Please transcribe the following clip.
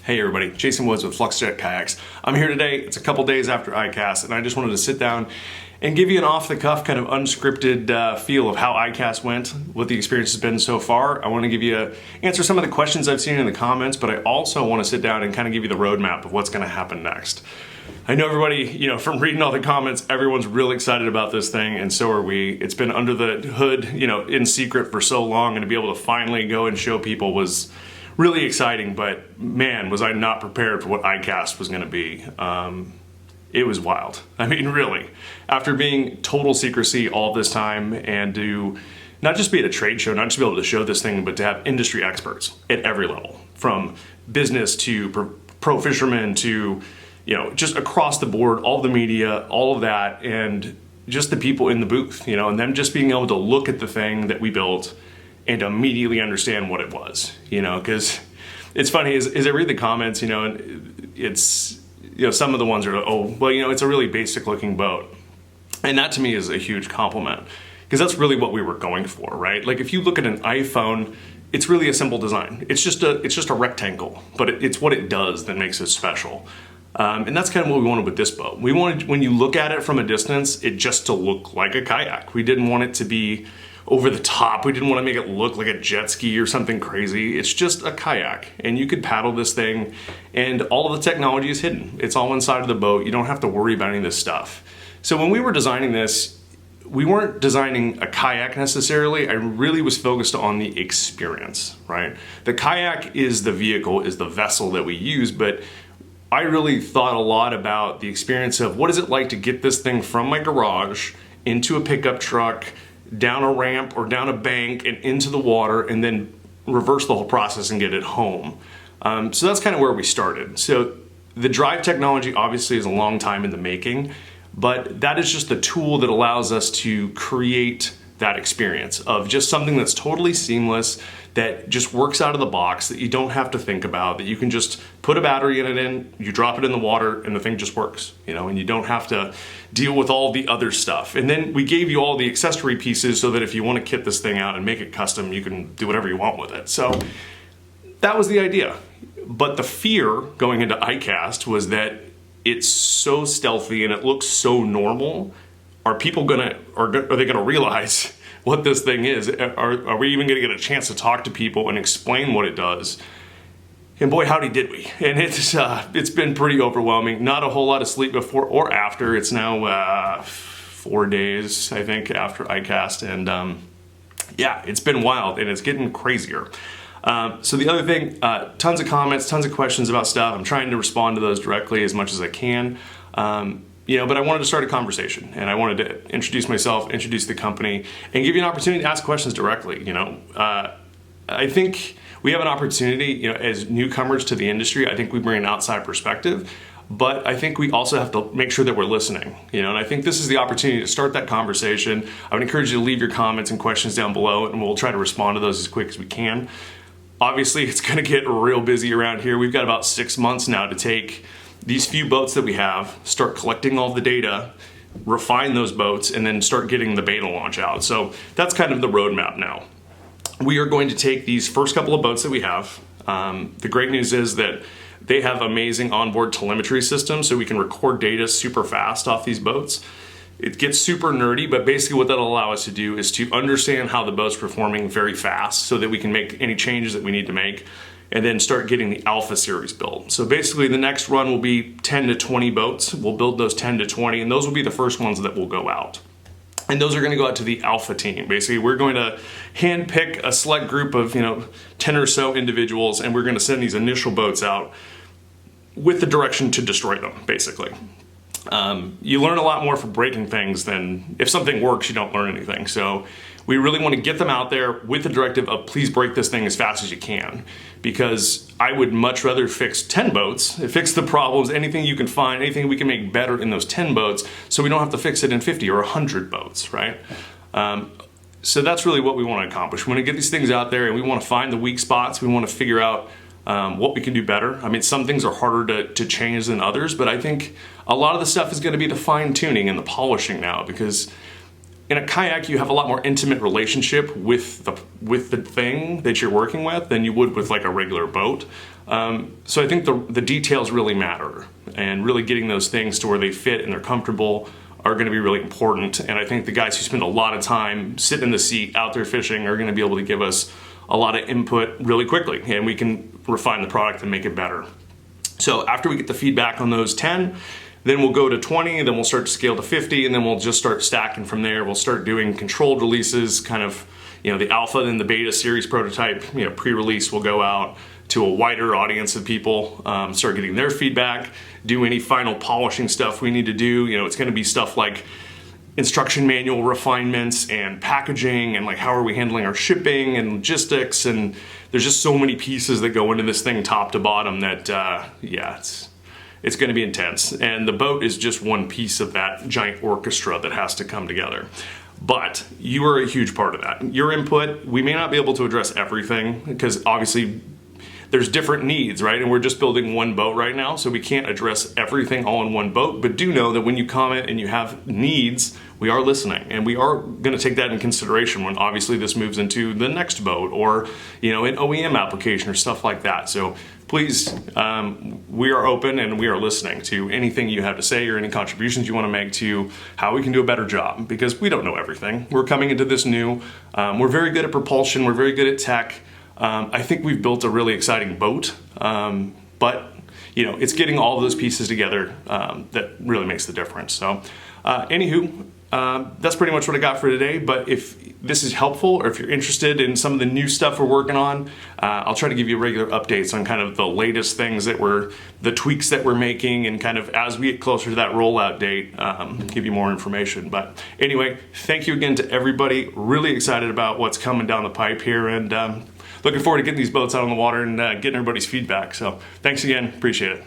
Hey everybody, Jason Woods with FluxJet Kayaks. I'm here today, it's a couple days after ICAST, and I just wanted to sit down and give you an off-the-cuff, kind of unscripted feel of how ICAST went, what the experience has been so far. I want to give you answer some of the questions I've seen in the comments, but I also want to sit down and kind of give you the roadmap of what's going to happen next. I know everybody, from reading all the comments, everyone's really excited about this thing, and so are we. It's been under the hood, in secret for so long, and to be able to finally go and show people was really exciting, but man, was I not prepared for what ICAST was going to be. It was wild. I mean, really. After being total secrecy all this time and to not just be at a trade show, not just be able to show this thing, but to have industry experts at every level, from business to pro fishermen to, just across the board, all the media, all of that, and just the people in the booth, and them just being able to look at the thing that we built and immediately understand what it was, because it's funny as I read the comments, and it's, some of the ones are, it's a really basic looking boat. And that to me is a huge compliment, because that's really what we were going for, right? Like if you look at an iPhone, it's really a simple design. It's just a rectangle, but it's what it does that makes it special. And that's kind of what we wanted with this boat. We wanted, when you look at it from a distance, it just to look like a kayak. We didn't want it to be over the top. We didn't want to make it look like a jet ski or something crazy. It's just a kayak, and you could paddle this thing, and all of the technology is hidden. It's all inside of the boat. You don't have to worry about any of this stuff. So when we were designing this, we weren't designing a kayak necessarily. I really was focused on the experience, right? The kayak is the vehicle, is the vessel that we use, but I really thought a lot about the experience of what is it like to get this thing from my garage into a pickup truck, down a ramp or down a bank and into the water, and then reverse the whole process and get it home. So that's kind of where we started. So the drive technology obviously is a long time in the making, but that is just the tool that allows us to create that experience of just something that's totally seamless, that just works out of the box, that you don't have to think about, that you can just put a battery in it, you drop it in the water, and the thing just works, and you don't have to deal with all the other stuff. And then we gave you all the accessory pieces so that if you want to kit this thing out and make it custom, you can do whatever you want with it. So that was the idea. But the fear going into ICAST was that it's so stealthy and it looks so normal. Are they gonna realize what this thing is? Are we even gonna get a chance to talk to people and explain what it does? And boy, howdy did we. And it's been pretty overwhelming. Not a whole lot of sleep before or after. It's now 4 days, I think, after ICAST. And it's been wild, and it's getting crazier. So the other thing, tons of comments, tons of questions about stuff. I'm trying to respond to those directly as much as I can. But I wanted to start a conversation, and I wanted to introduce myself, introduce the company, and give you an opportunity to ask questions directly. I think we have an opportunity, as newcomers to the industry. I think we bring an outside perspective, but I think we also have to make sure that we're listening, and I think this is the opportunity to start that conversation. I would encourage you to leave your comments and questions down below, and we'll try to respond to those as quick as we can. Obviously, it's going to get real busy around here. We've got about 6 months now to take these few boats that we have, start collecting all the data, refine those boats, and then start getting the beta launch out. So that's kind of the roadmap now. We are going to take these first couple of boats that we have. The great news is that they have amazing onboard telemetry systems, so we can record data super fast off these boats. It gets super nerdy, but basically what that'll allow us to do is to understand how the boat's performing very fast so that we can make any changes that we need to make, and then start getting the Alpha series built. So basically the next run will be 10 to 20 boats. We'll build those 10 to 20, and those will be the first ones that will go out. And those are gonna go out to the Alpha team. Basically, we're going to hand pick a select group of 10 or so individuals, and we're gonna send these initial boats out with the direction to destroy them, basically. You learn a lot more from breaking things than if something works, you don't learn anything. So we really want to get them out there with the directive of please break this thing as fast as you can, because I would much rather fix 10 boats, fix the problems, anything you can find, anything we can make better in those 10 boats, so we don't have to fix it in 50 or 100 boats, right? So that's really what we want to accomplish. We want to get these things out there, and we want to find the weak spots. We want to figure out what we can do better. I mean, some things are harder to change than others, but I think a lot of the stuff is going to be the fine tuning and the polishing now, because in a kayak, you have a lot more intimate relationship with the thing that you're working with than you would with like a regular boat. So I think the details really matter, and really getting those things to where they fit and they're comfortable are going to be really important. And I think the guys who spend a lot of time sitting in the seat out there fishing are going to be able to give us a lot of input really quickly, and we can refine the product and make it better. So after we get the feedback on those 10, then we'll go to 20, then we'll start to scale to 50, and then we'll just start stacking from there. We'll start doing controlled releases, kind of, the alpha and the beta series prototype, pre-release will go out to a wider audience of people, start getting their feedback, do any final polishing stuff we need to do. It's going to be stuff like instruction manual refinements and packaging, and like how are we handling our shipping and logistics, and there's just so many pieces that go into this thing top to bottom that it's going to be intense, and the boat is just one piece of that giant orchestra that has to come together. But you are a huge part of that. Your input, we may not be able to address everything because obviously there's different needs, right? And we're just building one boat right now, so we can't address everything all in one boat. But do know that when you comment and you have needs, we are listening, and we are going to take that in consideration when obviously this moves into the next boat, or an OEM application or stuff like that. So please, we are open and we are listening to anything you have to say or any contributions you want to make to how we can do a better job, because we don't know everything. We're coming into this new. We're very good at propulsion. We're very good at tech. I think we've built a really exciting boat, but it's getting all of those pieces together that really makes the difference. So anywho, that's pretty much what I got for today. But if this is helpful, or if you're interested in some of the new stuff we're working on, I'll try to give you regular updates on kind of the latest things the tweaks that we're making, and kind of as we get closer to that rollout date, give you more information. But anyway, thank you again to everybody. Really excited about what's coming down the pipe here, and looking forward to getting these boats out on the water and getting everybody's feedback. So thanks again, appreciate it.